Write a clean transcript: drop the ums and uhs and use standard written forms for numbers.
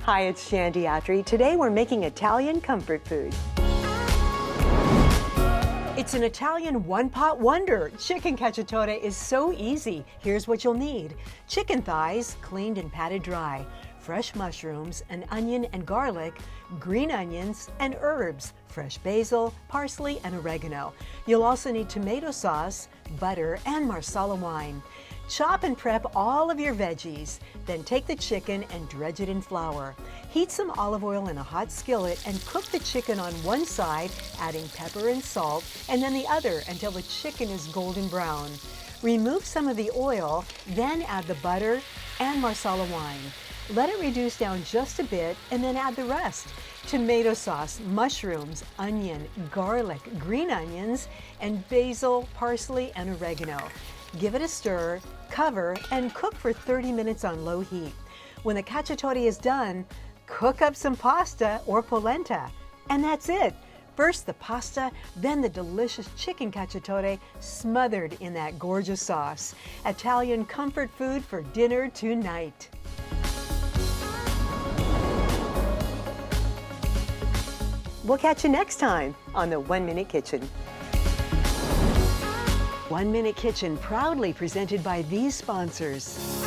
Hi, it's Cacciatore. Today we're making Italian comfort food. It's an Italian one-pot wonder. Chicken cacciatore is so easy. Here's what you'll need. Chicken thighs, cleaned and patted dry. Fresh mushrooms, an onion and garlic, green onions, and herbs, fresh basil, parsley, and oregano. You'll also need tomato sauce, butter, and Marsala wine. Chop and prep all of your veggies. Then take the chicken and dredge it in flour. Heat some olive oil in a hot skillet and cook the chicken on one side, adding pepper and salt, and then the other until the chicken is golden brown. Remove some of the oil, then add the butter and Marsala wine. Let it reduce down just a bit and then add the rest. Tomato sauce, mushrooms, onion, garlic, green onions, and basil, parsley, and oregano. Give it a stir, cover, and cook for 30 minutes on low heat. When the cacciatore is done, cook up some pasta or polenta. And that's it. First the pasta, then the delicious chicken cacciatore smothered in that gorgeous sauce. Italian comfort food for dinner tonight. We'll catch you next time on the 1 Minute Kitchen. 1 Minute Kitchen proudly presented by these sponsors.